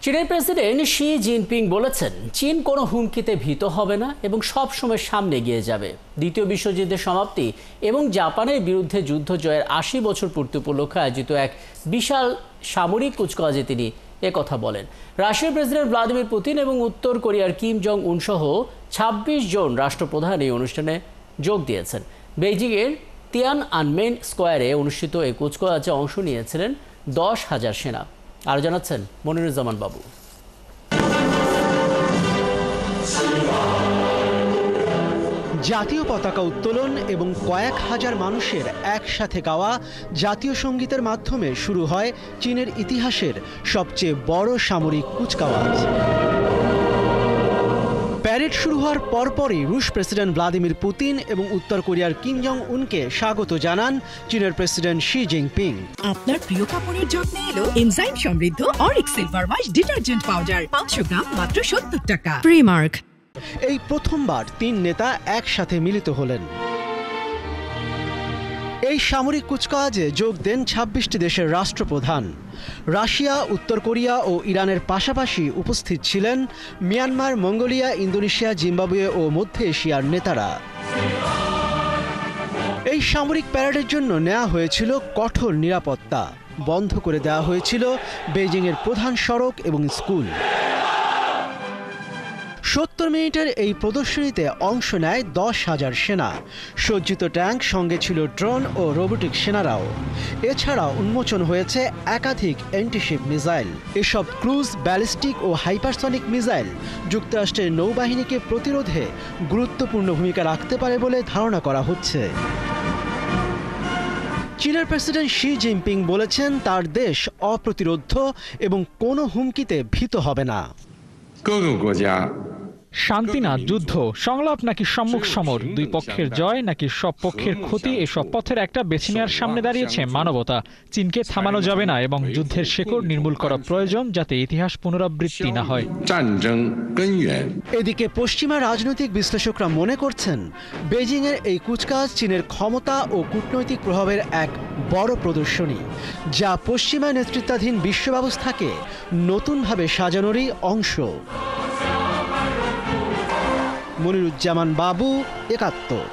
চীনের president Xi Jinping বলেছেন, চীন কোনো হুমকিতে ভীত হবে না এবং সব সময় সামনে এগিয়ে যাবে। দ্বিতীয় বিশ্বযুদ্ধের সমাপ্তি এবং জাপানের বিরুদ্ধে যুদ্ধ জয়ের ৮০ বছর পূর্তি উপলক্ষে আয়োজিত এক বিশাল সামরিক কুচকাওয়াজে তিনি একথা বলেন। রাশিয়ার প্রেসিডেন্ট ভ্লাদিমির পুতিন এবং উত্তর কোরিয়ার কিম জং উন সহ ২৬ জন রাষ্ট্রপ্রধান এই অনুষ্ঠানে যোগ দিয়েছেন। বেইজিংয়ের তিয়ানআনমেন স্কোয়ারে অনুষ্ঠিত এই কুচকাওয়াজে অংশ নিয়েছিলেন ১০,০০০ সেনা। আর জানাচ্ছেন মনিরুজ্জামান বাবু। জাতীয় পতাকা উত্তোলন এবং কয়েক হাজার মানুষের একসাথে গাওয়া জাতীয় সঙ্গীতের মাধ্যমে শুরু হয় চীনের ইতিহাসের সবচেয়ে বড় সামরিক কুচকাওয়াজ। প্যারেড শুরু হওয়ার পরপরই রুশ প্রেসিডেন্ট ভ্লাদিমির পুতিন এবং উত্তর কোরিয়ার কিম জং উনকে স্বাগত জানান চীনের প্রেসিডেন্ট শি জিনপিং। আপনার প্রিয় কাপড়ের যত্নে এলো এনজাইম সমৃদ্ধ Arik silver wash detergent powder ৫০০ গ্রাম মাত্র ৭০ টাকা। প্রিমার্ক। এই প্রথমবার তিন নেতা একসাথে মিলিত হলেন। এই সামরিক কুচকাওয়াজে যোগ দেন ২৬টি দেশের রাষ্ট্রপ্রধান। রাশিয়া, উত্তর কোরিয়া ও ইরানের পাশাপাশি উপস্থিত ছিলেন মিয়ানমার, মঙ্গোলিয়া, ইন্দোনেশিয়া, জিম্বাবুয়ে ও মধ্য এশিয়ার নেতারা। এই সামরিক প্যারেডের জন্য নেওয়া হয়েছিল কঠোর নিরাপত্তা। বন্ধ করে দেওয়া হয়েছিল বেইজিংয়ের প্রধান সড়ক এবং স্কুল। ৭০ মিনিটের এই প্রদর্শনীতে অংশ নেয় ১০,০০০ সেনা। সজ্জিত ট্যাঙ্ক, সঙ্গে ছিল ড্রোন ও রোবোটিক সেনারাও। এছাড়াও উন্মোচন হয়েছে একাধিক অ্যান্টিশিপ মিসাইল। এসব ক্রুজ, ব্যালিস্টিক ও হাইপারসনিক মিসাইল যুক্তরাষ্ট্রের নৌবাহিনীকে প্রতিরোধে গুরুত্বপূর্ণ ভূমিকা রাখতে পারে বলে ধারণা করা হচ্ছে। চীনের প্রেসিডেন্ট শি জিনপিং বলেছেন, তার দেশ অপ্রতিরোধ্য এবং কোনো হুমকিতে ভীত হবে না। শান্তি না যুদ্ধ, সংলাপ নাকি সম্মুখ সমর, দুই পক্ষের জয় নাকি সব পক্ষের ক্ষতি, এসব পথের একটা বেছে নেওয়ার সামনে দাঁড়িয়েছে মানবতা। চীনকে থামানো যাবে না এবং যুদ্ধের শেকড় নির্মূল করা প্রয়োজন, যাতে ইতিহাস পুনরাবৃত্তি না হয়। এদিকে পশ্চিমা রাজনৈতিক বিশ্লেষকরা মনে করছেন, বেইজিংয়ের এই কুচকাওয়াজ চীনের ক্ষমতা ও কূটনৈতিক প্রভাবের এক বড় প্রদর্শনী, যা পশ্চিমা নেতৃত্বাধীন বিশ্ব ব্যবস্থাকে নতুনভাবে সাজানোরই অংশ। মনিরুজ্জামান বাবু, ৭১।